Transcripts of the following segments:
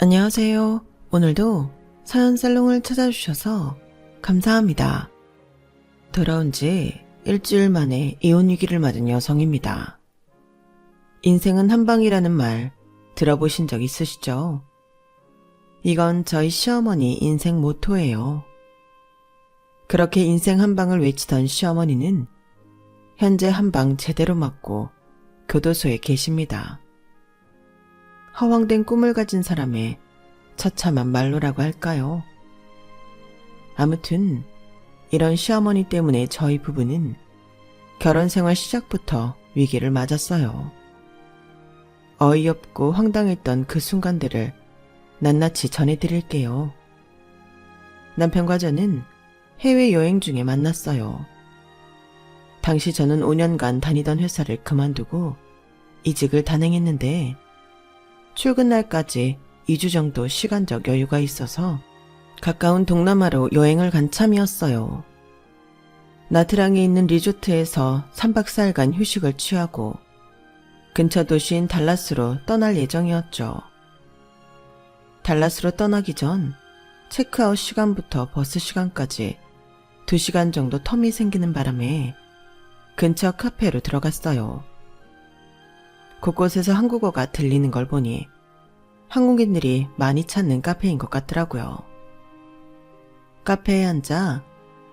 안녕하세요. 오늘도 사연살롱을 찾아주셔서 감사합니다. 돌아온 지 일주일 만에 이혼 위기를 맞은 여성입니다. 인생은 한 방이라는 말 들어보신 적 있으시죠? 이건 저희 시어머니 인생 모토예요. 그렇게 인생 한 방을 외치던 시어머니는 현재 한 방 제대로 맞고 교도소에 계십니다. 허황된 꿈을 가진 사람의 처참한 말로라고 할까요? 아무튼 이런 시어머니 때문에 저희 부부는 결혼 생활 시작부터 위기를 맞았어요. 어이없고 황당했던 그 순간들을 낱낱이 전해드릴게요. 남편과 저는 해외여행 중에 만났어요. 당시 저는 5년간 다니던 회사를 그만두고 이직을 단행했는데 출근 날까지 2주 정도 시간적 여유가 있어서 가까운 동남아로 여행을 간 참이었어요. 나트랑에 있는 리조트에서 3박 4일간 휴식을 취하고 근처 도시인 달라스로 떠날 예정이었죠. 달라스로 떠나기 전 체크아웃 시간부터 버스 시간까지 2시간 정도 텀이 생기는 바람에 근처 카페로 들어갔어요. 곳곳에서 한국어가 들리는 걸 보니 한국인들이 많이 찾는 카페인 것 같더라고요. 카페에 앉아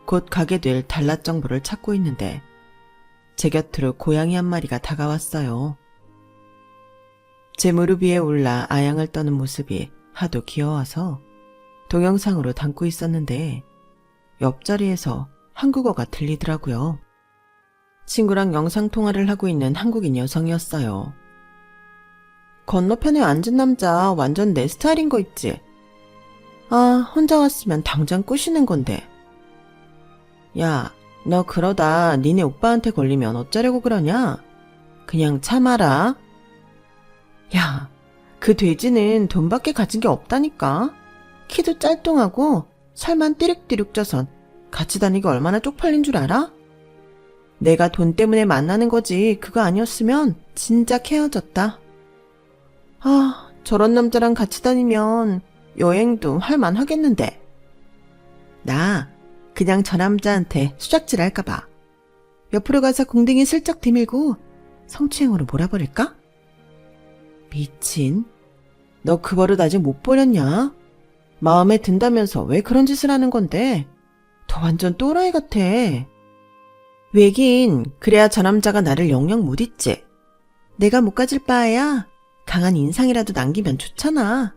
곧 가게 될 달랏 정보를 찾고 있는데 제 곁으로 고양이 한 마리가 다가왔어요. 제 무릎 위에 올라 아양을 떠는 모습이 하도 귀여워서 동영상으로 담고 있었는데 옆자리에서 한국어가 들리더라고요. 친구랑 영상통화를 하고 있는 한국인 여성이었어요. 건너편에 앉은 남자 완전 내 스타일인 거 있지? 아, 혼자 왔으면 당장 꼬시는 건데. 야, 너 그러다 니네 오빠한테 걸리면 어쩌려고 그러냐? 그냥 참아라. 야, 그 돼지는 돈밖에 가진 게 없다니까. 키도 짤뚱하고 살만 띠룩띠룩 쪄서 같이 다니기 얼마나 쪽팔린 줄 알아? 내가 돈 때문에 만나는 거지 그거 아니었으면 진작 헤어졌다. 아, 저런 남자랑 같이 다니면 여행도 할만 하겠는데. 나 그냥 저 남자한테 수작질 할까봐 옆으로 가서 공댕이 슬쩍 디밀고 성추행으로 몰아버릴까? 미친. 너 그 버릇 아직 못 버렸냐? 마음에 든다면서 왜 그런 짓을 하는 건데? 너 완전 또라이 같아. 왜긴 그래야 저 남자가 나를 영영 못 잊지. 내가 못 가질 바에야 강한 인상이라도 남기면 좋잖아.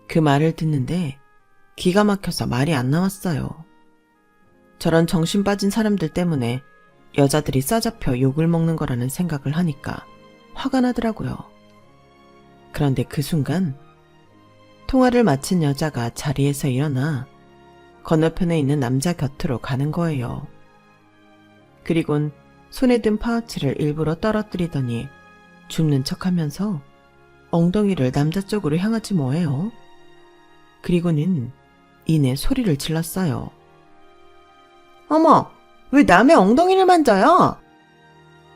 그 말을 듣는데 기가 막혀서 말이 안 나왔어요. 저런 정신 빠진 사람들 때문에 여자들이 싸잡혀 욕을 먹는 거라는 생각을 하니까 화가 나더라고요. 그런데 그 순간 통화를 마친 여자가 자리에서 일어나 건너편에 있는 남자 곁으로 가는 거예요. 그리곤 손에 든 파우치를 일부러 떨어뜨리더니 줍는 척하면서 엉덩이를 남자 쪽으로 향하지 뭐예요. 그리고는 이내 소리를 질렀어요. 어머, 왜 남의 엉덩이를 만져요?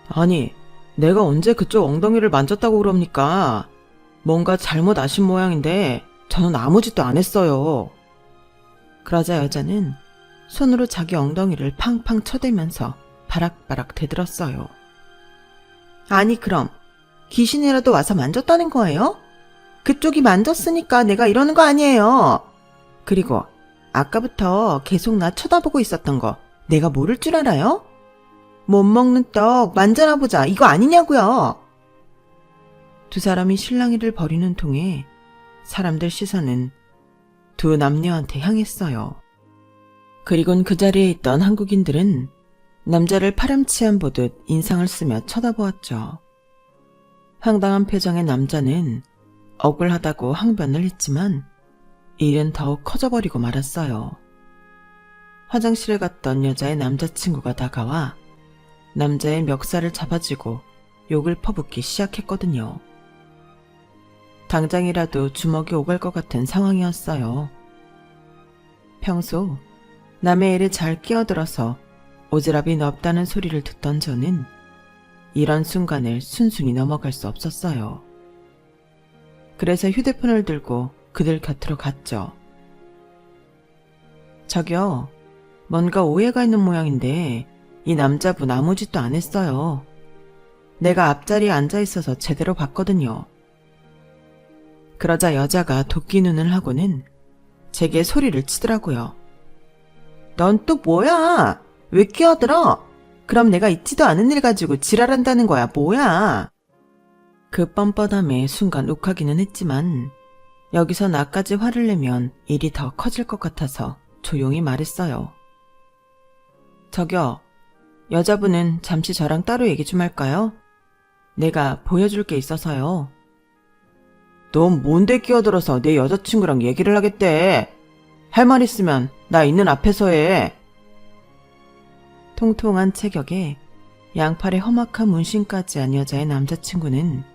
아니, 내가 언제 그쪽 엉덩이를 만졌다고 그럽니까? 뭔가 잘못 아신 모양인데 저는 아무 짓도 안 했어요. 그러자 여자는 손으로 자기 엉덩이를 팡팡 쳐대면서 바락바락 대들었어요. 아니 그럼 귀신이라도 와서 만졌다는 거예요? 그쪽이 만졌으니까 내가 이러는 거 아니에요. 그리고 아까부터 계속 나 쳐다보고 있었던 거 내가 모를 줄 알아요? 못 먹는 떡 만져나 보자 이거 아니냐고요. 두 사람이 실랑이를 벌이는 통에 사람들 시선은 두 남녀한테 향했어요. 그리곤 그 자리에 있던 한국인들은 남자를 파렴치한 보듯 인상을 쓰며 쳐다보았죠. 황당한 표정의 남자는 억울하다고 항변을 했지만 일은 더욱 커져버리고 말았어요. 화장실에 갔던 여자의 남자친구가 다가와 남자의 멱살을 잡아쥐고 욕을 퍼붓기 시작했거든요. 당장이라도 주먹이 오갈 것 같은 상황이었어요. 평소 남의 일에 잘 끼어들어서 오지랖이 넓다는 소리를 듣던 저는 이런 순간을 순순히 넘어갈 수 없었어요. 그래서 휴대폰을 들고 그들 곁으로 갔죠. 저기요, 뭔가 오해가 있는 모양인데 이 남자분 아무 짓도 안 했어요. 내가 앞자리에 앉아 있어서 제대로 봤거든요. 그러자 여자가 도끼 눈을 하고는 제게 소리를 치더라고요. 넌 또 뭐야? 왜 끼어들어? 그럼 내가 있지도 않은 일 가지고 지랄한다는 거야, 뭐야? 그 뻔뻔함에 순간 욱하기는 했지만 여기서 나까지 화를 내면 일이 더 커질 것 같아서 조용히 말했어요. 저기요, 여자분은 잠시 저랑 따로 얘기 좀 할까요? 내가 보여줄 게 있어서요. 넌 뭔데 끼어들어서 내 여자친구랑 얘기를 하겠대? 할 말 있으면 나 있는 앞에서 해. 통통한 체격에 양팔에 험악한 문신까지 한 여자의 남자친구는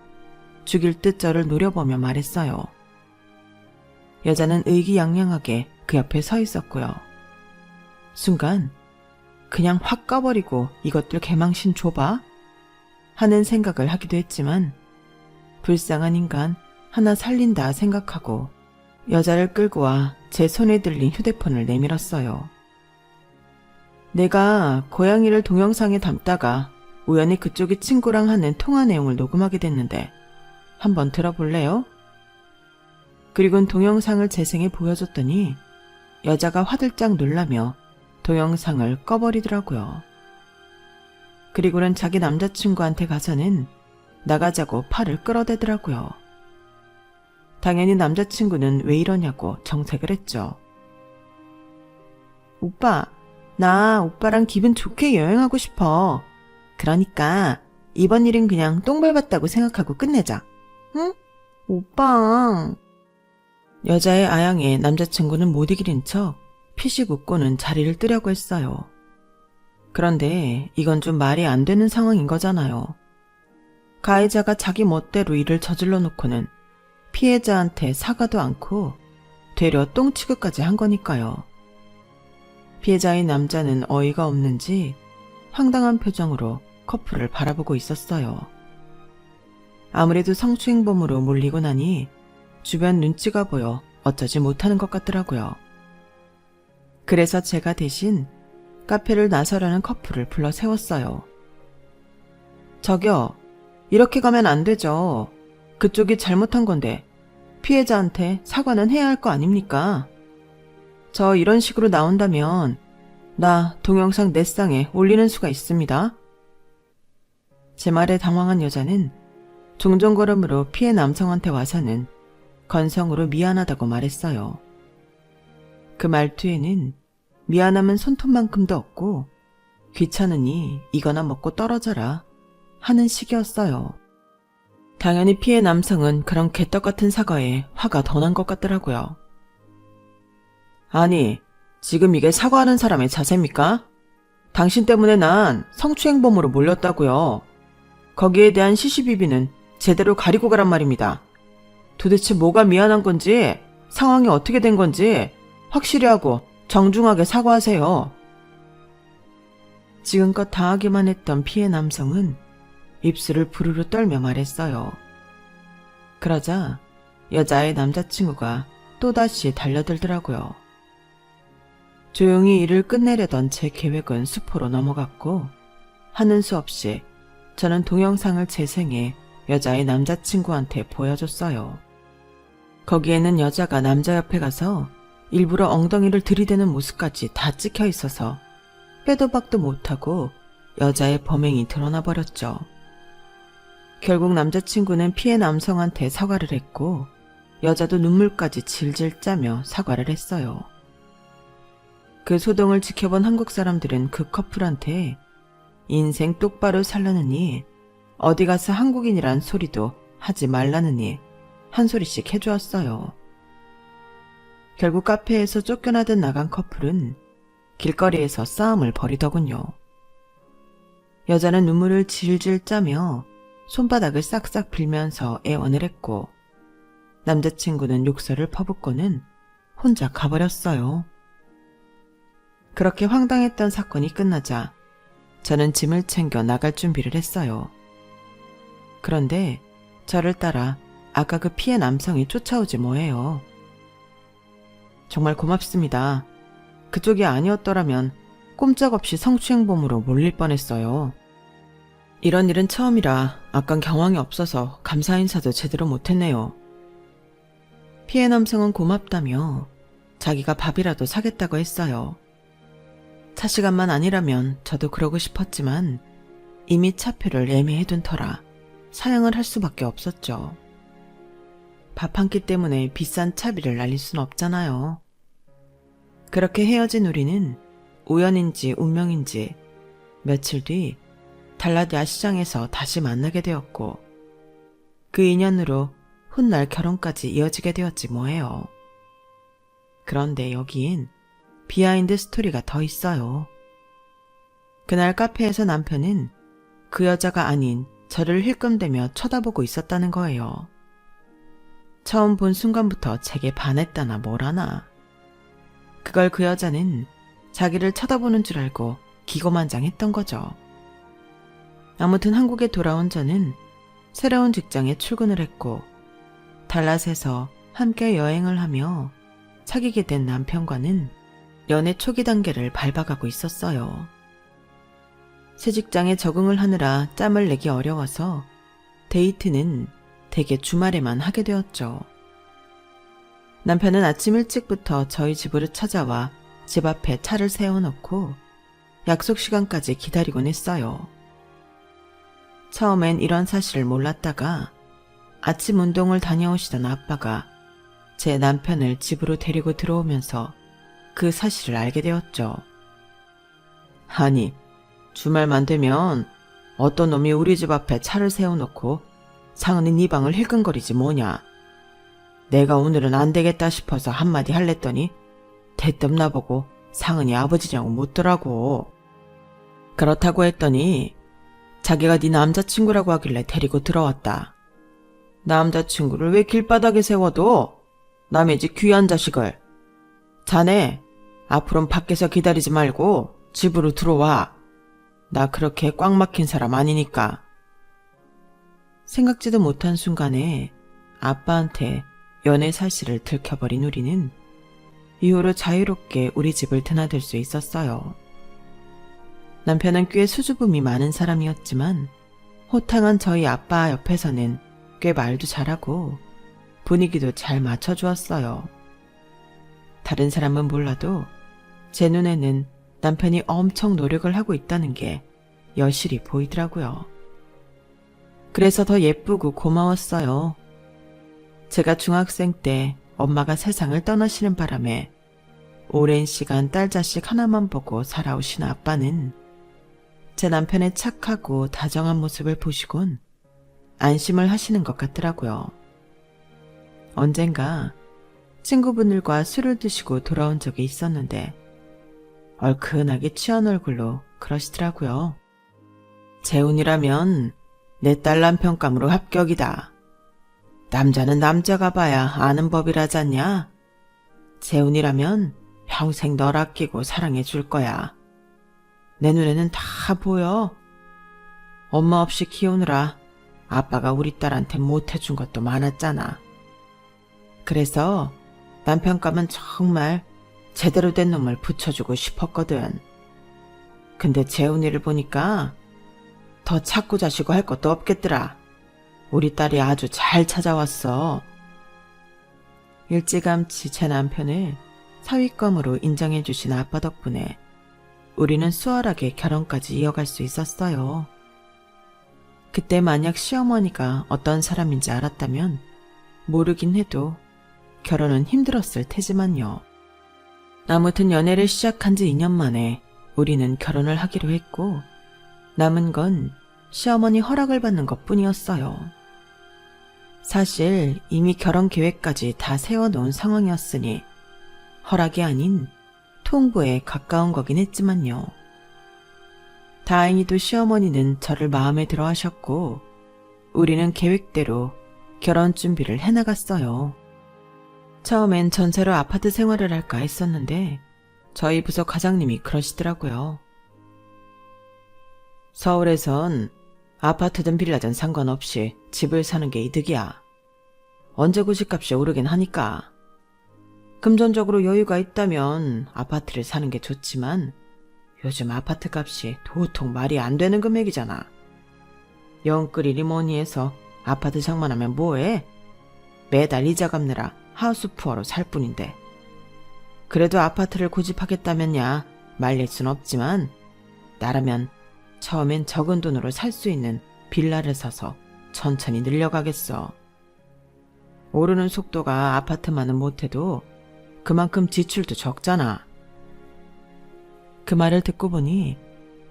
죽일 듯 저를 노려보며 말했어요. 여자는 의기양양하게 그 옆에 서 있었고요. 순간 그냥 확 까버리고 이것들 개망신 줘봐? 하는 생각을 하기도 했지만 불쌍한 인간 하나 살린다 생각하고 여자를 끌고 와 제 손에 들린 휴대폰을 내밀었어요. 내가 고양이를 동영상에 담다가 우연히 그쪽이 친구랑 하는 통화 내용을 녹음하게 됐는데 한번 들어볼래요? 그리고는 동영상을 재생해 보여줬더니 여자가 화들짝 놀라며 동영상을 꺼버리더라고요. 그리고는 자기 남자친구한테 가서는 나가자고 팔을 끌어대더라고요. 당연히 남자친구는 왜 이러냐고 정색을 했죠. 오빠, 나 오빠랑 기분 좋게 여행하고 싶어. 그러니까 이번 일은 그냥 똥 밟았다고 생각하고 끝내자. 응? 오빠. 여자의 아양에 남자친구는 못 이기는 척 피식 웃고는 자리를 뜨려고 했어요. 그런데 이건 좀 말이 안 되는 상황인 거잖아요. 가해자가 자기 멋대로 일을 저질러 놓고는 피해자한테 사과도 않고 되려 똥 취급까지 한 거니까요. 피해자인 남자는 어이가 없는지 황당한 표정으로 커플을 바라보고 있었어요. 아무래도 성추행범으로 몰리고 나니 주변 눈치가 보여 어쩌지 못하는 것 같더라고요. 그래서 제가 대신 카페를 나서라는 커플을 불러 세웠어요. 저기요, 이렇게 가면 안 되죠. 그쪽이 잘못한 건데 피해자한테 사과는 해야 할 거 아닙니까? 저 이런 식으로 나온다면 나 동영상 넷상에 올리는 수가 있습니다. 제 말에 당황한 여자는 종종걸음으로 피해 남성한테 와서는 건성으로 미안하다고 말했어요. 그 말투에는 미안함은 손톱만큼도 없고 귀찮으니 이거나 먹고 떨어져라 하는 식이었어요. 당연히 피해 남성은 그런 개떡같은 사과에 화가 더 난 것 같더라고요. 아니, 지금 이게 사과하는 사람의 자세입니까? 당신 때문에 난 성추행범으로 몰렸다고요. 거기에 대한 시시비비는 제대로 가리고 가란 말입니다. 도대체 뭐가 미안한 건지, 상황이 어떻게 된 건지 확실히 하고 정중하게 사과하세요. 지금껏 당하기만 했던 피해 남성은 입술을 부르르 떨며 말했어요. 그러자 여자의 남자친구가 또다시 달려들더라고요. 조용히 일을 끝내려던 제 계획은 수포로 넘어갔고 하는 수 없이 저는 동영상을 재생해 여자의 남자친구한테 보여줬어요. 거기에는 여자가 남자 옆에 가서 일부러 엉덩이를 들이대는 모습까지 다 찍혀 있어서 빼도 박도 못하고 여자의 범행이 드러나 버렸죠. 결국 남자친구는 피해 남성한테 사과를 했고 여자도 눈물까지 질질 짜며 사과를 했어요. 그 소동을 지켜본 한국 사람들은 그 커플한테 인생 똑바로 살라느니 어디 가서 한국인이란 소리도 하지 말라느니 한 소리씩 해주었어요. 결국 카페에서 쫓겨나듯 나간 커플은 길거리에서 싸움을 벌이더군요. 여자는 눈물을 질질 짜며 손바닥을 싹싹 빌면서 애원을 했고 남자친구는 욕설을 퍼붓고는 혼자 가버렸어요. 그렇게 황당했던 사건이 끝나자 저는 짐을 챙겨 나갈 준비를 했어요. 그런데 저를 따라 아까 그 피해 남성이 쫓아오지 뭐예요. 정말 고맙습니다. 그쪽이 아니었더라면 꼼짝없이 성추행범으로 몰릴 뻔했어요. 이런 일은 처음이라 아깐 경황이 없어서 감사 인사도 제대로 못했네요. 피해 남성은 고맙다며 자기가 밥이라도 사겠다고 했어요. 차 시간만 아니라면 저도 그러고 싶었지만 이미 차표를 예매해둔 터라 사양을 할 수밖에 없었죠. 밥 한 끼 때문에 비싼 차비를 날릴 순 없잖아요. 그렇게 헤어진 우리는 우연인지 운명인지 며칠 뒤 달라디아 시장에서 다시 만나게 되었고 그 인연으로 훗날 결혼까지 이어지게 되었지 뭐예요. 그런데 여기엔 비하인드 스토리가 더 있어요. 그날 카페에서 남편은 그 여자가 아닌 저를 힐끔대며 쳐다보고 있었다는 거예요. 처음 본 순간부터 제게 반했다나 뭐라나. 그걸 그 여자는 자기를 쳐다보는 줄 알고 기고만장했던 거죠. 아무튼 한국에 돌아온 저는 새로운 직장에 출근을 했고 달랏에서 함께 여행을 하며 사귀게 된 남편과는 연애 초기 단계를 밟아가고 있었어요. 새 직장에 적응을 하느라 짬을 내기 어려워서 데이트는 대개 주말에만 하게 되었죠. 남편은 아침 일찍부터 저희 집으로 찾아와 집 앞에 차를 세워놓고 약속 시간까지 기다리곤 했어요. 처음엔 이런 사실을 몰랐다가 아침 운동을 다녀오시던 아빠가 제 남편을 집으로 데리고 들어오면서 그 사실을 알게 되었죠. 아니, 주말만 되면 어떤 놈이 우리 집 앞에 차를 세워놓고 상은이 네 방을 힐끔거리지 뭐냐. 내가 오늘은 안 되겠다 싶어서 한마디 할랬더니 대뜸 나보고 상은이 아버지냐고 묻더라고. 그렇다고 했더니 자기가 네 남자친구라고 하길래 데리고 들어왔다. 남자친구를 왜 길바닥에 세워둬? 남의 집 귀한 자식을. 자네, 앞으로는 밖에서 기다리지 말고 집으로 들어와. 나 그렇게 꽉 막힌 사람 아니니까. 생각지도 못한 순간에 아빠한테 연애 사실을 들켜버린 우리는 이후로 자유롭게 우리 집을 드나들 수 있었어요. 남편은 꽤 수줍음이 많은 사람이었지만 호탕한 저희 아빠 옆에서는 꽤 말도 잘하고 분위기도 잘 맞춰주었어요. 다른 사람은 몰라도 제 눈에는 남편이 엄청 노력을 하고 있다는 게 여실히 보이더라고요. 그래서 더 예쁘고 고마웠어요. 제가 중학생 때 엄마가 세상을 떠나시는 바람에 오랜 시간 딸 자식 하나만 보고 살아오신 아빠는 제 남편의 착하고 다정한 모습을 보시곤 안심을 하시는 것 같더라고요. 언젠가 친구분들과 술을 드시고 돌아온 적이 있었는데 얼큰하게 취한 얼굴로 그러시더라고요. 재훈이라면 내 딸 남편감으로 합격이다. 남자는 남자가 봐야 아는 법이라잖냐. 재훈이라면 평생 널 아끼고 사랑해 줄 거야. 내 눈에는 다 보여. 엄마 없이 키우느라 아빠가 우리 딸한테 못해준 것도 많았잖아. 그래서 남편감은 정말 제대로 된 놈을 붙여주고 싶었거든. 근데 재훈이를 보니까 더 찾고 자시고 할 것도 없겠더라. 우리 딸이 아주 잘 찾아왔어. 일찌감치 제 남편을 사위감으로 인정해 주신 아빠 덕분에 우리는 수월하게 결혼까지 이어갈 수 있었어요. 그때 만약 시어머니가 어떤 사람인지 알았다면 모르긴 해도 결혼은 힘들었을 테지만요. 아무튼 연애를 시작한 지 2년 만에 우리는 결혼을 하기로 했고 남은 건 시어머니 허락을 받는 것뿐이었어요. 사실 이미 결혼 계획까지 다 세워놓은 상황이었으니 허락이 아닌 통보에 가까운 거긴 했지만요. 다행히도 시어머니는 저를 마음에 들어 하셨고 우리는 계획대로 결혼 준비를 해나갔어요. 처음엔 전세로 아파트 생활을 할까 했었는데 저희 부서 과장님이 그러시더라고요. 서울에선 아파트든 빌라든 상관없이 집을 사는 게 이득이야. 언제 고집값이 오르긴 하니까. 금전적으로 여유가 있다면 아파트를 사는 게 좋지만 요즘 아파트 값이 도통 말이 안 되는 금액이잖아. 영끌이리 뭐니 해서 아파트 장만하면 뭐해? 매달 이자 갚느라 하우스푸어로 살 뿐인데. 그래도 아파트를 고집하겠다면야 말릴 순 없지만 나라면 처음엔 적은 돈으로 살 수 있는 빌라를 사서 천천히 늘려가겠어. 오르는 속도가 아파트만은 못해도 그만큼 지출도 적잖아. 그 말을 듣고 보니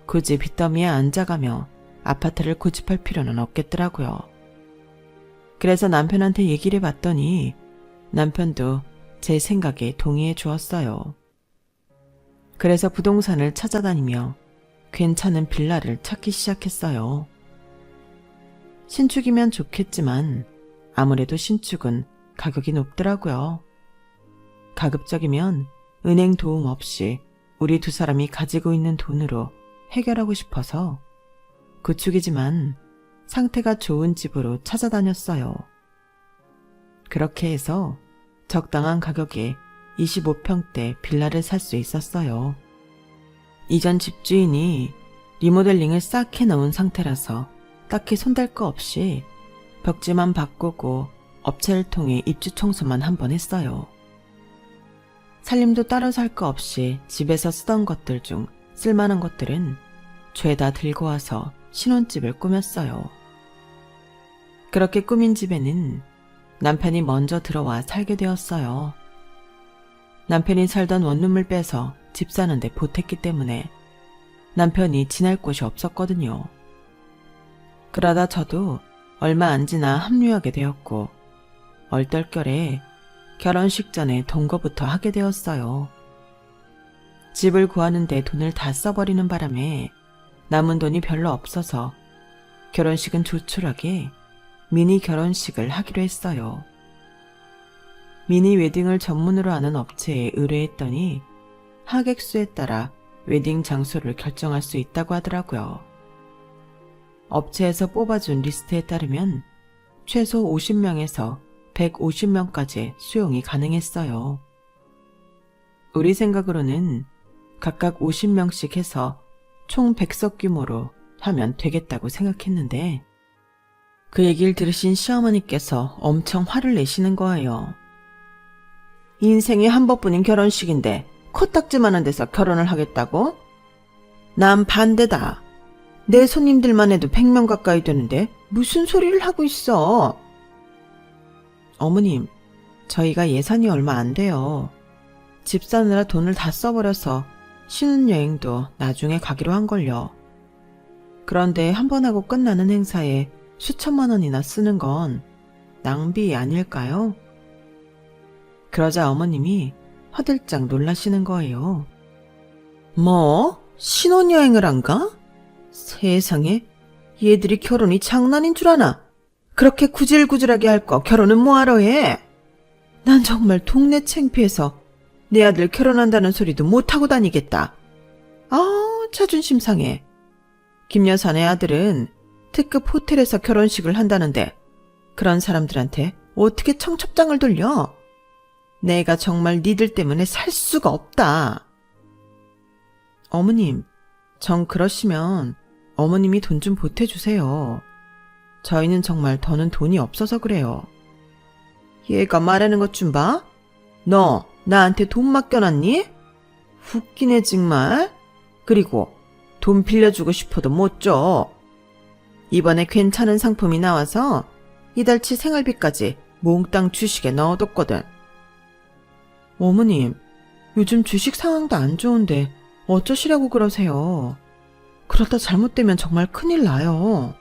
굳이 빚더미에 앉아가며 아파트를 고집할 필요는 없겠더라고요. 그래서 남편한테 얘기를 해봤더니 남편도 제 생각에 동의해 주었어요. 그래서 부동산을 찾아다니며 괜찮은 빌라를 찾기 시작했어요. 신축이면 좋겠지만 아무래도 신축은 가격이 높더라고요. 가급적이면 은행 도움 없이 우리 두 사람이 가지고 있는 돈으로 해결하고 싶어서 구축이지만 상태가 좋은 집으로 찾아다녔어요. 그렇게 해서 적당한 가격에 25평대 빌라를 살 수 있었어요. 이전 집주인이 리모델링을 싹 해놓은 상태라서 딱히 손댈 거 없이 벽지만 바꾸고 업체를 통해 입주 청소만 한 번 했어요. 살림도 따로 살 거 없이 집에서 쓰던 것들 중 쓸만한 것들은 죄다 들고 와서 신혼집을 꾸몄어요. 그렇게 꾸민 집에는 남편이 먼저 들어와 살게 되었어요. 남편이 살던 원룸을 빼서 집 사는데 보탰기 때문에 남편이 지낼 곳이 없었거든요. 그러다 저도 얼마 안 지나 합류하게 되었고 얼떨결에 결혼식 전에 동거부터 하게 되었어요. 집을 구하는데 돈을 다 써버리는 바람에 남은 돈이 별로 없어서 결혼식은 조촐하게 미니 결혼식을 하기로 했어요. 미니 웨딩을 전문으로 하는 업체에 의뢰했더니 하객 수에 따라 웨딩 장소를 결정할 수 있다고 하더라고요. 업체에서 뽑아준 리스트에 따르면 최소 50명에서 150명까지 수용이 가능했어요. 우리 생각으로는 각각 50명씩 해서 총 100석 규모로 하면 되겠다고 생각했는데 그 얘기를 들으신 시어머니께서 엄청 화를 내시는 거예요. 인생에 한 번뿐인 결혼식인데 코딱지만한 데서 결혼을 하겠다고? 난 반대다. 내 손님들만 해도 100명 가까이 되는데 무슨 소리를 하고 있어? 어머님, 저희가 예산이 얼마 안 돼요. 집 사느라 돈을 다 써버려서 신혼여행도 나중에 가기로 한걸요. 그런데 한 번 하고 끝나는 행사에 수천만 원이나 쓰는 건 낭비 아닐까요? 그러자 어머님이 화들짝 놀라시는 거예요. 뭐? 신혼여행을 안 가? 세상에, 얘들이 결혼이 장난인 줄 아나? 그렇게 구질구질하게 할 거 결혼은 뭐하러 해? 난 정말 동네 창피해서 내 아들 결혼한다는 소리도 못하고 다니겠다. 자존심 상해. 김 여사네 아들은 특급 호텔에서 결혼식을 한다는데 그런 사람들한테 어떻게 청첩장을 돌려? 내가 정말 니들 때문에 살 수가 없다. 어머님, 정 그러시면 어머님이 돈 좀 보태주세요. 저희는 정말 더는 돈이 없어서 그래요. 얘가 말하는 것 좀 봐. 너 나한테 돈 맡겨놨니? 웃기네 정말. 그리고 돈 빌려주고 싶어도 못 줘. 이번에 괜찮은 상품이 나와서 이달치 생활비까지 몽땅 주식에 넣어뒀거든. 어머님, 요즘 주식 상황도 안 좋은데 어쩌시라고 그러세요. 그러다 잘못되면 정말 큰일 나요.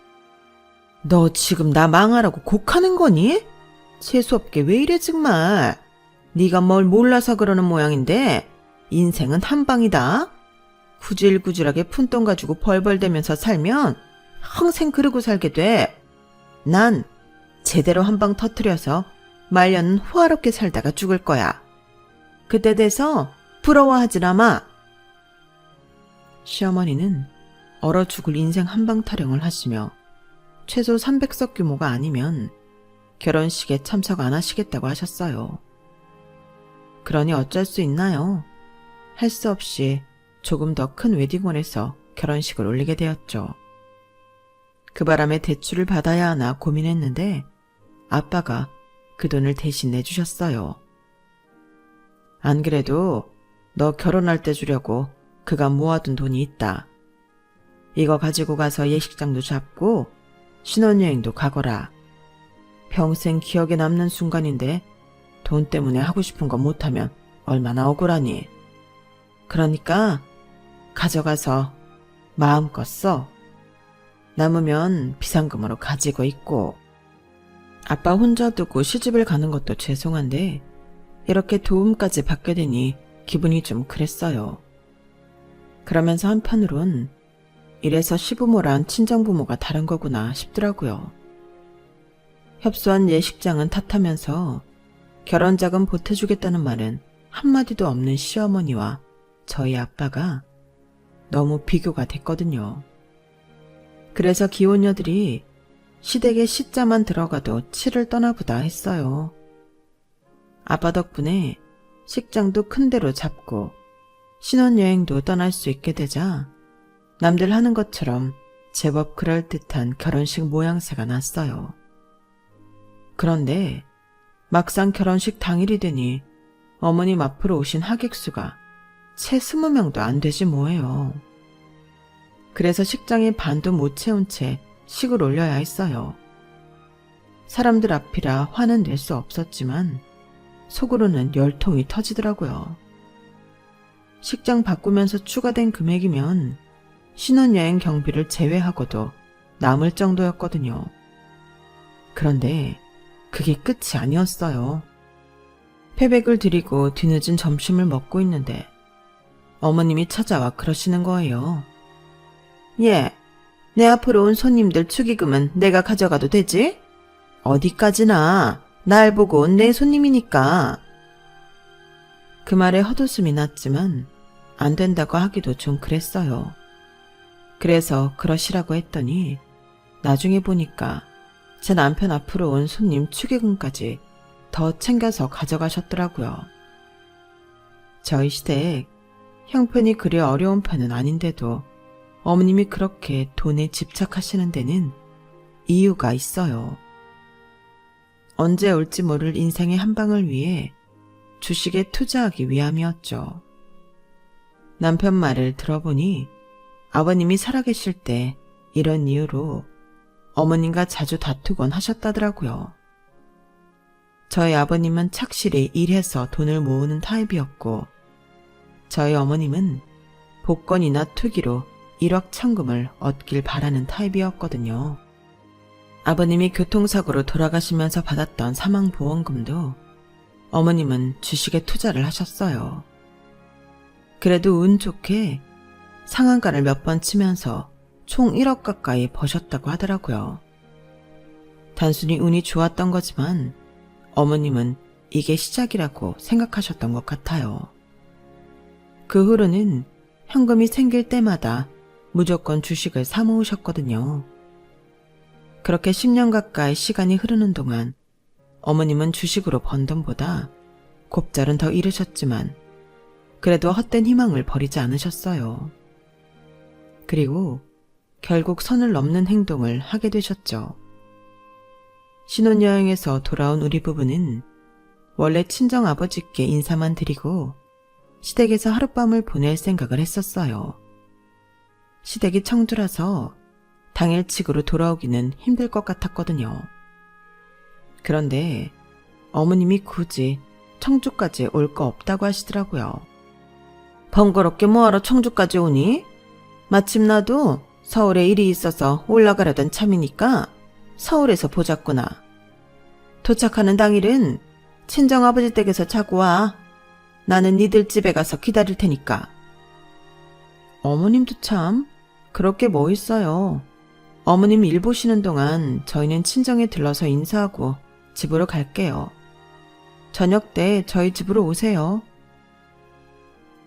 너 지금 나 망하라고 곡하는 거니? 재수없게 왜 이래 정말. 네가 뭘 몰라서 그러는 모양인데 인생은 한방이다. 구질구질하게 푼돈 가지고 벌벌대면서 살면 평생 그러고 살게 돼. 난 제대로 한 방 터뜨려서 말년은 호화롭게 살다가 죽을 거야. 그때 돼서 부러워하지나 마. 시어머니는 얼어 죽을 인생 한방 타령을 하시며 최소 300석 규모가 아니면 결혼식에 참석 안 하시겠다고 하셨어요. 그러니 어쩔 수 있나요? 할 수 없이 조금 더 큰 웨딩홀에서 결혼식을 올리게 되었죠. 그 바람에 대출을 받아야 하나 고민했는데 아빠가 그 돈을 대신 내주셨어요. 안 그래도 너 결혼할 때 주려고 그가 모아둔 돈이 있다. 이거 가지고 가서 예식장도 잡고 신혼여행도 가거라. 평생 기억에 남는 순간인데 돈 때문에 하고 싶은 거 못하면 얼마나 억울하니. 그러니까 가져가서 마음껏 써. 남으면 비상금으로 가지고 있고. 아빠 혼자 두고 시집을 가는 것도 죄송한데 이렇게 도움까지 받게 되니 기분이 좀 그랬어요. 그러면서 한편으론 이래서 시부모랑 친정부모가 다른 거구나 싶더라고요. 협소한 예식장은 탓하면서 결혼자금 보태주겠다는 말은 한마디도 없는 시어머니와 저희 아빠가 너무 비교가 됐거든요. 그래서 기혼녀들이 시댁에 시자만 들어가도 치를 떠나보다 했어요. 아빠 덕분에 식장도 큰 데로 잡고 신혼여행도 떠날 수 있게 되자 남들 하는 것처럼 제법 그럴듯한 결혼식 모양새가 났어요. 그런데 막상 결혼식 당일이 되니 어머님 앞으로 오신 하객 수가 채 20명도 안 되지 뭐예요. 그래서 식장의 반도 못 채운 채 식을 올려야 했어요. 사람들 앞이라 화는 낼 수 없었지만 속으로는 열통이 터지더라고요. 식장 바꾸면서 추가된 금액이면 신혼여행 경비를 제외하고도 남을 정도였거든요. 그런데 그게 끝이 아니었어요. 패백을 드리고 뒤늦은 점심을 먹고 있는데 어머님이 찾아와 그러시는 거예요. 예, 내 앞으로 온 손님들 축의금은 내가 가져가도 되지? 어디까지나 날 보고 온 내 손님이니까. 그 말에 헛웃음이 났지만 안 된다고 하기도 좀 그랬어요. 그래서 그러시라고 했더니 나중에 보니까 제 남편 앞으로 온 손님 축의금까지 더 챙겨서 가져가셨더라고요. 저희 시댁 형편이 그리 어려운 편은 아닌데도 어머님이 그렇게 돈에 집착하시는 데는 이유가 있어요. 언제 올지 모를 인생의 한 방을 위해 주식에 투자하기 위함이었죠. 남편 말을 들어보니 아버님이 살아계실 때 이런 이유로 어머님과 자주 다투곤 하셨다더라고요. 저희 아버님은 착실히 일해서 돈을 모으는 타입이었고 저희 어머님은 복권이나 투기로 1억 천금을 얻길 바라는 타입이었거든요. 아버님이 교통사고로 돌아가시면서 받았던 사망보험금도 어머님은 주식에 투자를 하셨어요. 그래도 운 좋게 상한가를 몇 번 치면서 총 1억 가까이 버셨다고 하더라고요. 단순히 운이 좋았던 거지만 어머님은 이게 시작이라고 생각하셨던 것 같아요. 그 후로는 현금이 생길 때마다 무조건 주식을 사 모으셨거든요. 그렇게 10년 가까이 시간이 흐르는 동안 어머님은 주식으로 번 돈보다 곱절은 더 잃으셨지만 그래도 헛된 희망을 버리지 않으셨어요. 그리고 결국 선을 넘는 행동을 하게 되셨죠. 신혼여행에서 돌아온 우리 부부는 원래 친정아버지께 인사만 드리고 시댁에서 하룻밤을 보낼 생각을 했었어요. 시댁이 청주라서 당일치기로 돌아오기는 힘들 것 같았거든요. 그런데 어머님이 굳이 청주까지 올 거 없다고 하시더라고요. 번거롭게 뭐하러 청주까지 오니? 마침 나도 서울에 일이 있어서 올라가려던 참이니까 서울에서 보자꾸나. 도착하는 당일은 친정아버지 댁에서 자고 와. 나는 니들 집에 가서 기다릴 테니까. 어머님도 참 그렇게 뭐 있어요. 어머님 일 보시는 동안 저희는 친정에 들러서 인사하고 집으로 갈게요. 저녁 때 저희 집으로 오세요.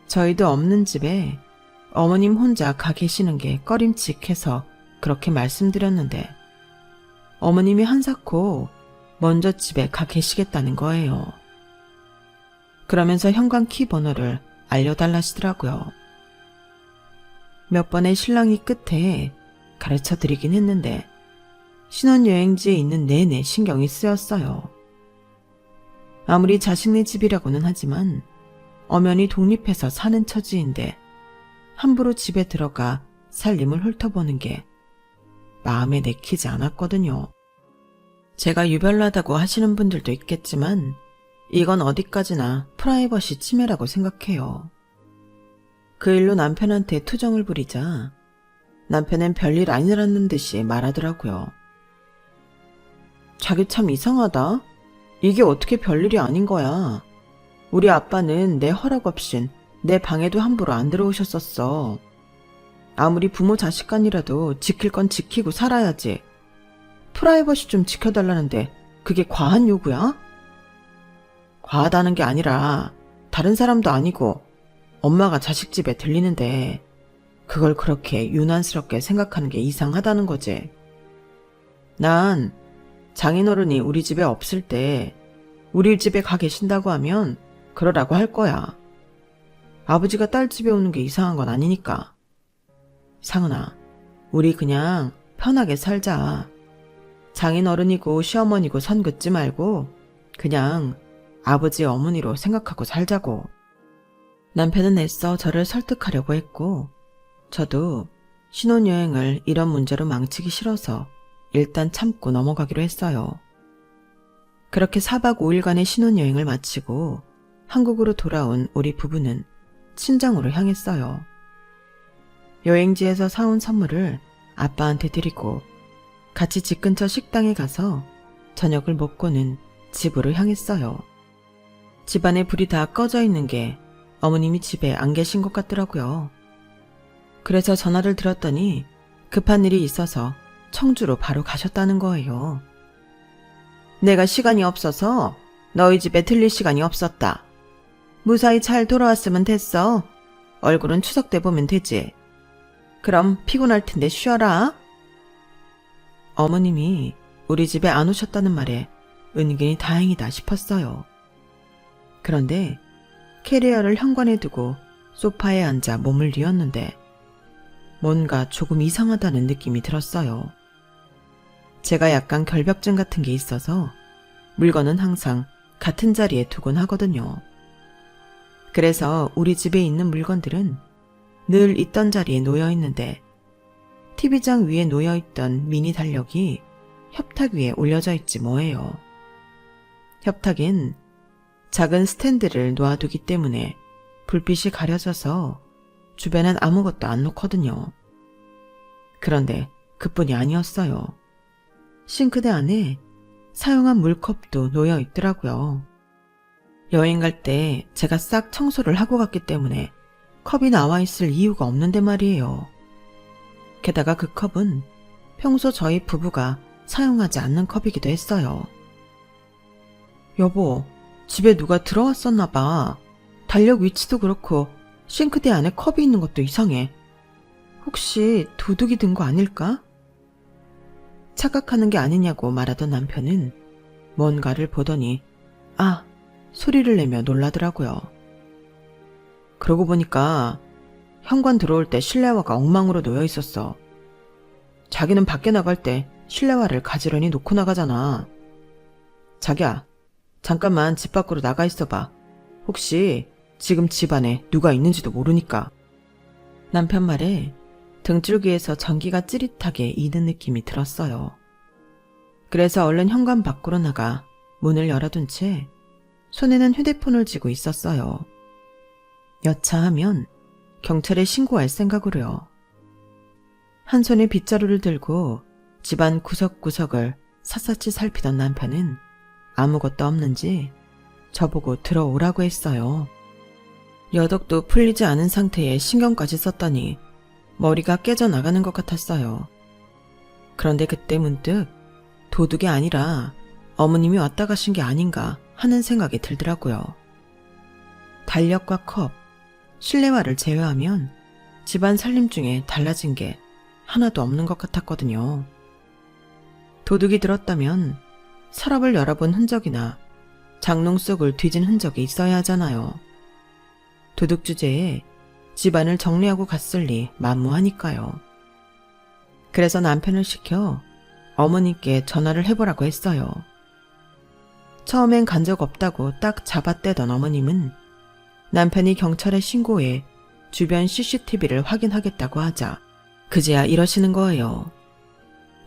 저희도 없는 집에 어머님 혼자 가 계시는 게 꺼림칙해서 그렇게 말씀드렸는데 어머님이 한사코 먼저 집에 가 계시겠다는 거예요. 그러면서 현관 키 번호를 알려달라시더라고요. 몇 번의 실랑이 끝에 가르쳐 드리긴 했는데 신혼여행지에 있는 내내 신경이 쓰였어요. 아무리 자신의 집이라고는 하지만 엄연히 독립해서 사는 처지인데 함부로 집에 들어가 살림을 훑어보는 게 마음에 내키지 않았거든요. 제가 유별나다고 하시는 분들도 있겠지만 이건 어디까지나 프라이버시 침해라고 생각해요. 그 일로 남편한테 투정을 부리자 남편은 별일 아니라는 듯이 말하더라고요. 자기 참 이상하다. 이게 어떻게 별일이 아닌 거야. 우리 아빠는 내 허락 없인 내 방에도 함부로 안 들어오셨었어. 아무리 부모 자식 간이라도 지킬 건 지키고 살아야지. 프라이버시 좀 지켜달라는데 그게 과한 요구야? 과하다는 게 아니라 다른 사람도 아니고 엄마가 자식 집에 들리는데 그걸 그렇게 유난스럽게 생각하는 게 이상하다는 거지. 난 장인어른이 우리 집에 없을 때 우리 집에 가 계신다고 하면 그러라고 할 거야. 아버지가 딸 집에 오는 게 이상한 건 아니니까. 상은아, 우리 그냥 편하게 살자. 장인어른이고 시어머니고 선 긋지 말고 그냥 아버지 어머니로 생각하고 살자고. 남편은 애써 저를 설득하려고 했고 저도 신혼여행을 이런 문제로 망치기 싫어서 일단 참고 넘어가기로 했어요. 그렇게 4박 5일간의 신혼여행을 마치고 한국으로 돌아온 우리 부부는 친정으로 향했어요. 여행지에서 사온 선물을 아빠한테 드리고 같이 집 근처 식당에 가서 저녁을 먹고는 집으로 향했어요. 집안에 불이 다 꺼져 있는 게 어머님이 집에 안 계신 것 같더라고요. 그래서 전화를 드렸더니 급한 일이 있어서 청주로 바로 가셨다는 거예요. 내가 시간이 없어서 너희 집에 들릴 시간이 없었다. 무사히 잘 돌아왔으면 됐어. 얼굴은 추석 때 보면 되지. 그럼 피곤할 텐데 쉬어라. 어머님이 우리 집에 안 오셨다는 말에 은근히 다행이다 싶었어요. 그런데 캐리어를 현관에 두고 소파에 앉아 몸을 뉘었는데 뭔가 조금 이상하다는 느낌이 들었어요. 제가 약간 결벽증 같은 게 있어서 물건은 항상 같은 자리에 두곤 하거든요. 그래서 우리 집에 있는 물건들은 늘 있던 자리에 놓여 있는데 TV장 위에 놓여 있던 미니 달력이 협탁 위에 올려져 있지 뭐예요. 협탁엔 작은 스탠드를 놓아두기 때문에 불빛이 가려져서 주변엔 아무것도 안 놓거든요. 그런데 그뿐이 아니었어요. 싱크대 안에 사용한 물컵도 놓여 있더라고요. 여행 갈 때 제가 싹 청소를 하고 갔기 때문에 컵이 나와 있을 이유가 없는데 말이에요. 게다가 그 컵은 평소 저희 부부가 사용하지 않는 컵이기도 했어요. 여보, 집에 누가 들어왔었나 봐. 달력 위치도 그렇고 싱크대 안에 컵이 있는 것도 이상해. 혹시 도둑이 든 거 아닐까? 착각하는 게 아니냐고 말하던 남편은 뭔가를 보더니 아! 소리를 내며 놀라더라고요. 그러고 보니까 현관 들어올 때 실내화가 엉망으로 놓여 있었어. 자기는 밖에 나갈 때 실내화를 가지런히 놓고 나가잖아. 자기야, 잠깐만 집 밖으로 나가 있어봐. 혹시 지금 집 안에 누가 있는지도 모르니까. 남편 말에 등줄기에서 전기가 찌릿하게 이는 느낌이 들었어요. 그래서 얼른 현관 밖으로 나가 문을 열어둔 채 손에는 휴대폰을 쥐고 있었어요. 여차하면 경찰에 신고할 생각으로요. 한 손에 빗자루를 들고 집안 구석구석을 샅샅이 살피던 남편은 아무것도 없는지 저보고 들어오라고 했어요. 여독도 풀리지 않은 상태에 신경까지 썼더니 머리가 깨져나가는 것 같았어요. 그런데 그때 문득 도둑이 아니라 어머님이 왔다 가신 게 아닌가 하는 생각이 들더라고요. 달력과 컵, 실내화를 제외하면 집안 살림 중에 달라진 게 하나도 없는 것 같았거든요. 도둑이 들었다면 서랍을 열어본 흔적이나 장롱 속을 뒤진 흔적이 있어야 하잖아요. 도둑 주제에 집안을 정리하고 갔을 리 만무하니까요. 그래서 남편을 시켜 어머니께 전화를 해보라고 했어요. 처음엔 간 적 없다고 딱 잡아떼던 어머님은 남편이 경찰에 신고해 주변 CCTV를 확인하겠다고 하자 그제야 이러시는 거예요.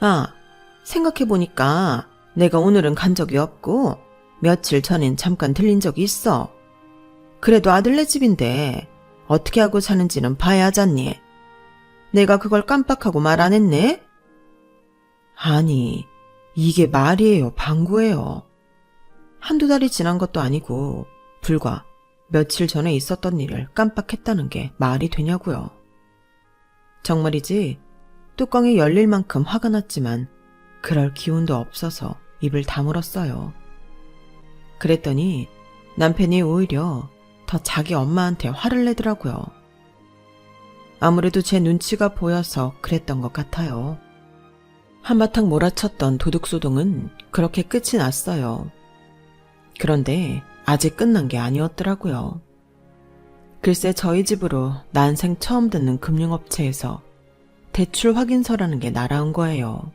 아, 생각해보니까 내가 오늘은 간 적이 없고 며칠 전엔 잠깐 들린 적이 있어. 그래도 아들네 집인데 어떻게 하고 사는지는 봐야 하잖니. 내가 그걸 깜빡하고 말 안 했네? 아니, 이게 말이에요, 방구예요. 한두 달이 지난 것도 아니고 불과 며칠 전에 있었던 일을 깜빡했다는 게 말이 되냐고요. 정말이지 뚜껑이 열릴 만큼 화가 났지만 그럴 기운도 없어서 입을 다물었어요. 그랬더니 남편이 오히려 더 자기 엄마한테 화를 내더라고요. 아무래도 제 눈치가 보여서 그랬던 것 같아요. 한바탕 몰아쳤던 도둑소동은 그렇게 끝이 났어요. 그런데 아직 끝난 게 아니었더라고요. 글쎄 저희 집으로 난생 처음 듣는 금융업체에서 대출 확인서라는 게 날아온 거예요.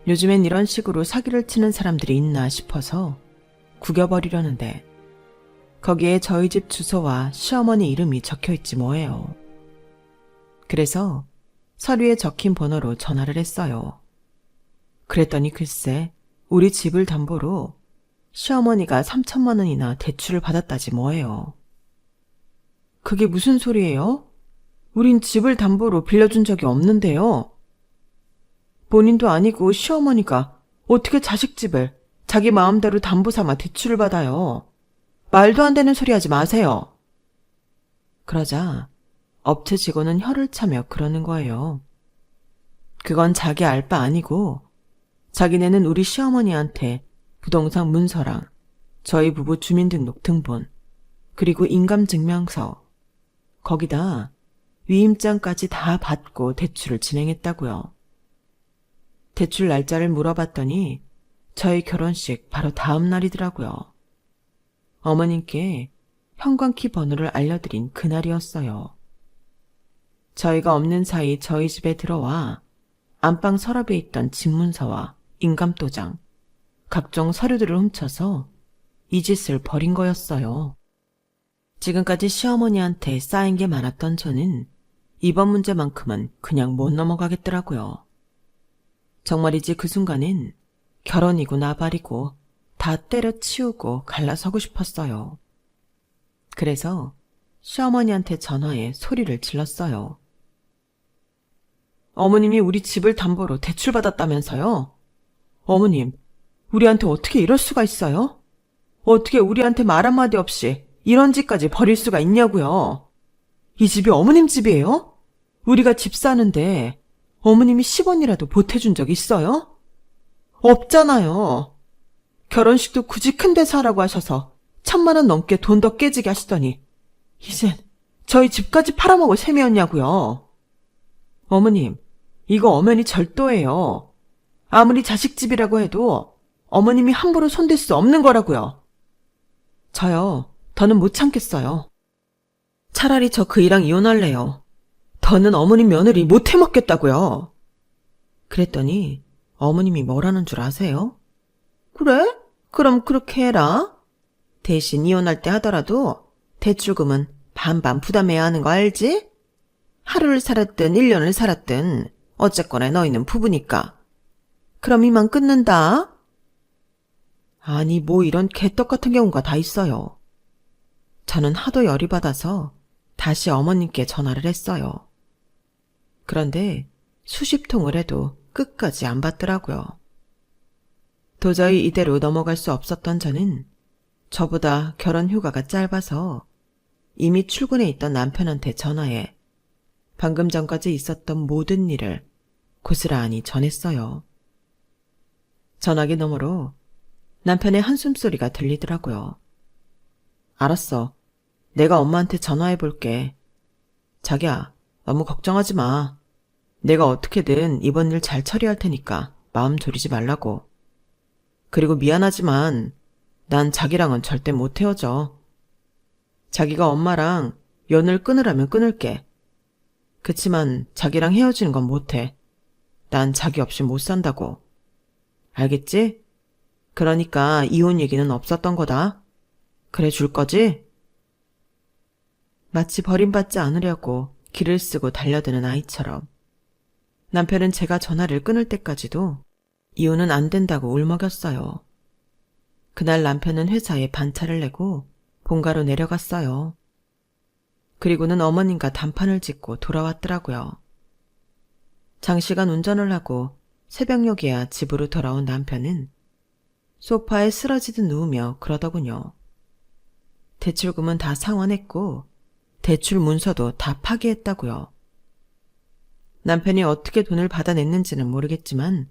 요즘엔 이런 식으로 사기를 치는 사람들이 있나 싶어서 구겨버리려는데 거기에 저희 집 주소와 시어머니 이름이 적혀있지 뭐예요. 그래서 서류에 적힌 번호로 전화를 했어요. 그랬더니 글쎄 우리 집을 담보로 시어머니가 3천만 원이나 대출을 받았다지 뭐예요. 그게 무슨 소리예요? 우린 집을 담보로 빌려준 적이 없는데요. 본인도 아니고 시어머니가 어떻게 자식 집을 자기 마음대로 담보 삼아 대출을 받아요. 말도 안 되는 소리 하지 마세요. 그러자 업체 직원은 혀를 차며 그러는 거예요. 그건 자기 알 바 아니고 자기네는 우리 시어머니한테 부동산 문서랑 저희 부부 주민등록 등본 그리고 인감증명서 거기다 위임장까지 다 받고 대출을 진행했다고요. 대출 날짜를 물어봤더니 저희 결혼식 바로 다음 날이더라고요. 어머님께 현관키 번호를 알려드린 그날이었어요. 저희가 없는 사이 저희 집에 들어와 안방 서랍에 있던 집문서와 인감도장, 각종 서류들을 훔쳐서 이 짓을 벌인 거였어요. 지금까지 시어머니한테 쌓인 게 많았던 저는 이번 문제만큼은 그냥 못 넘어가겠더라고요. 정말이지 그 순간엔 결혼이고 나발이고 다 때려치우고 갈라서고 싶었어요. 그래서 시어머니한테 전화해 소리를 질렀어요. 어머님이 우리 집을 담보로 대출받았다면서요? 어머님, 우리한테 어떻게 이럴 수가 있어요? 어떻게 우리한테 말 한마디 없이 이런 짓까지 벌일 수가 있냐고요? 이 집이 어머님 집이에요? 우리가 집 사는데 어머님이 10원이라도 보태준 적 있어요? 없잖아요. 결혼식도 굳이 큰 데서 하라고 하셔서 1,000만 원 넘게 돈 더 깨지게 하시더니 이젠 저희 집까지 팔아먹을 셈이었냐고요. 어머님, 이거 엄연히 절도예요. 아무리 자식 집이라고 해도 어머님이 함부로 손댈 수 없는 거라고요. 저요, 더는 못 참겠어요. 차라리 저 그이랑 이혼할래요. 더는 어머님 며느리 못 해먹겠다고요. 그랬더니 어머님이 뭐라는 줄 아세요? 그래? 그럼 그렇게 해라. 대신 이혼할 때 하더라도 대출금은 반반 부담해야 하는 거 알지? 하루를 살았든 1년을 살았든 어쨌거나 너희는 부부니까. 그럼 이만 끊는다. 아니 뭐 이런 개떡 같은 경우가 다 있어요. 저는 하도 열이 받아서 다시 어머님께 전화를 했어요. 그런데 수십 통을 해도 끝까지 안 받더라고요. 도저히 이대로 넘어갈 수 없었던 저는 저보다 결혼 휴가가 짧아서 이미 출근해 있던 남편한테 전화해 방금 전까지 있었던 모든 일을 고스란히 전했어요. 전화기 너머로 남편의 한숨소리가 들리더라고요. 알았어. 내가 엄마한테 전화해 볼게. 자기야, 너무 걱정하지 마. 내가 어떻게든 이번 일 잘 처리할 테니까 마음 졸이지 말라고. 그리고 미안하지만 난 자기랑은 절대 못 헤어져. 자기가 엄마랑 연을 끊으라면 끊을게. 그치만 자기랑 헤어지는 건 못해. 난 자기 없이 못 산다고. 알겠지? 그러니까 이혼 얘기는 없었던 거다. 그래 줄 거지? 마치 버림받지 않으려고 기를 쓰고 달려드는 아이처럼 남편은 제가 전화를 끊을 때까지도 이혼은 안 된다고 울먹였어요. 그날 남편은 회사에 반차를 내고 본가로 내려갔어요. 그리고는 어머님과 단판을 짓고 돌아왔더라고요. 장시간 운전을 하고 새벽녘이야 집으로 돌아온 남편은 소파에 쓰러지듯 누우며 그러더군요. 대출금은 다 상환했고 대출 문서도 다 파기했다고요. 남편이 어떻게 돈을 받아냈는지는 모르겠지만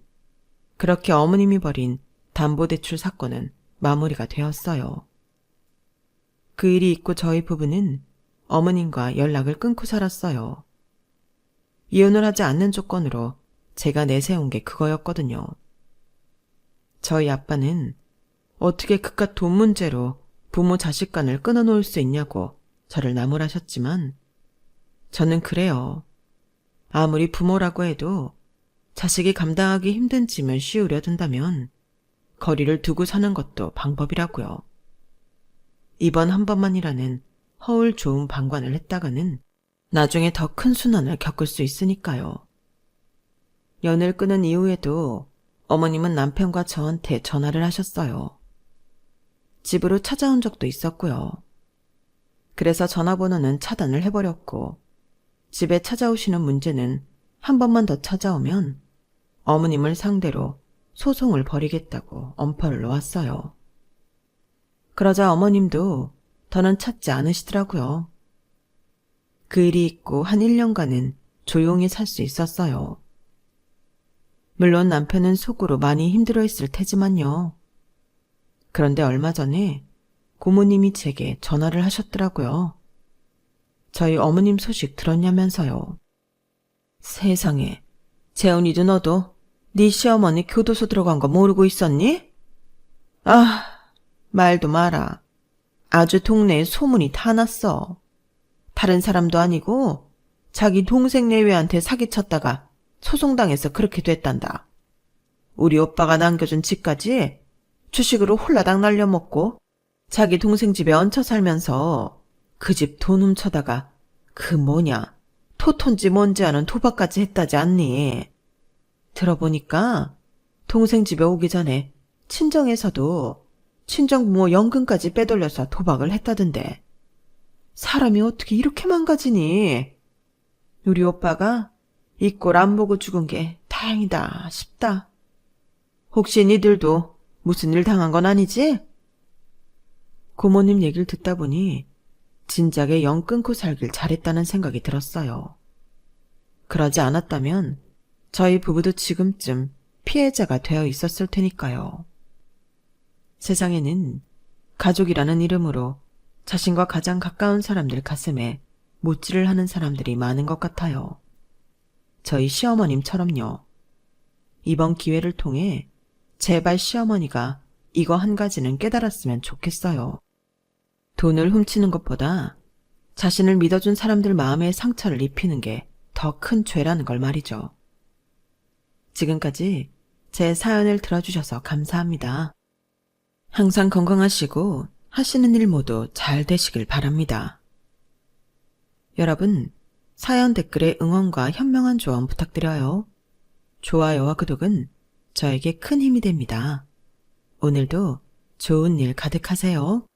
그렇게 어머님이 벌인 담보대출 사건은 마무리가 되었어요. 그 일이 있고 저희 부부는 어머님과 연락을 끊고 살았어요. 이혼을 하지 않는 조건으로 제가 내세운 게 그거였거든요. 저희 아빠는 어떻게 그깟 돈 문제로 부모 자식 간을 끊어놓을 수 있냐고 저를 나무라셨지만 저는 그래요. 아무리 부모라고 해도 자식이 감당하기 힘든 짐을 씌우려 든다면 거리를 두고 사는 것도 방법이라고요. 이번 한 번만이라는 허울 좋은 방관을 했다가는 나중에 더 큰 순환을 겪을 수 있으니까요. 연을 끊은 이후에도 어머님은 남편과 저한테 전화를 하셨어요. 집으로 찾아온 적도 있었고요. 그래서 전화번호는 차단을 해버렸고 집에 찾아오시는 문제는 한 번만 더 찾아오면 어머님을 상대로 소송을 벌이겠다고 엄포를 놓았어요. 그러자 어머님도 더는 찾지 않으시더라고요. 그 일이 있고 한 1년간은 조용히 살 수 있었어요. 물론 남편은 속으로 많이 힘들어했을 테지만요. 그런데 얼마 전에 고모님이 제게 전화를 하셨더라고요. 저희 어머님 소식 들었냐면서요. 세상에, 재훈이도 너도 네 시어머니 교도소 들어간 거 모르고 있었니? 아, 말도 마라. 아주 동네에 소문이 다 났어. 다른 사람도 아니고 자기 동생 내외한테 사기쳤다가 소송당해서 그렇게 됐단다. 우리 오빠가 남겨준 집까지 주식으로 홀라당 날려먹고 자기 동생 집에 얹혀 살면서 그 집 돈 훔쳐다가 그 토톤지 뭔지 아는 도박까지 했다지 않니? 들어보니까 동생 집에 오기 전에 친정에서도 친정부모 연금까지 빼돌려서 도박을 했다던데. 사람이 어떻게 이렇게 망가지니? 우리 오빠가 이 꼴 안 보고 죽은 게 다행이다 싶다. 혹시 니들도 무슨 일 당한 건 아니지? 고모님 얘기를 듣다 보니 진작에 연 끊고 살길 잘했다는 생각이 들었어요. 그러지 않았다면 저희 부부도 지금쯤 피해자가 되어 있었을 테니까요. 세상에는 가족이라는 이름으로 자신과 가장 가까운 사람들 가슴에 못질을 하는 사람들이 많은 것 같아요. 저희 시어머님처럼요. 이번 기회를 통해 제발 시어머니가 이거 한 가지는 깨달았으면 좋겠어요. 돈을 훔치는 것보다 자신을 믿어준 사람들 마음에 상처를 입히는 게 더 큰 죄라는 걸 말이죠. 지금까지 제 사연을 들어주셔서 감사합니다. 항상 건강하시고 하시는 일 모두 잘 되시길 바랍니다. 여러분, 사연 댓글에 응원과 현명한 조언 부탁드려요. 좋아요와 구독은 저에게 큰 힘이 됩니다. 오늘도 좋은 일 가득하세요.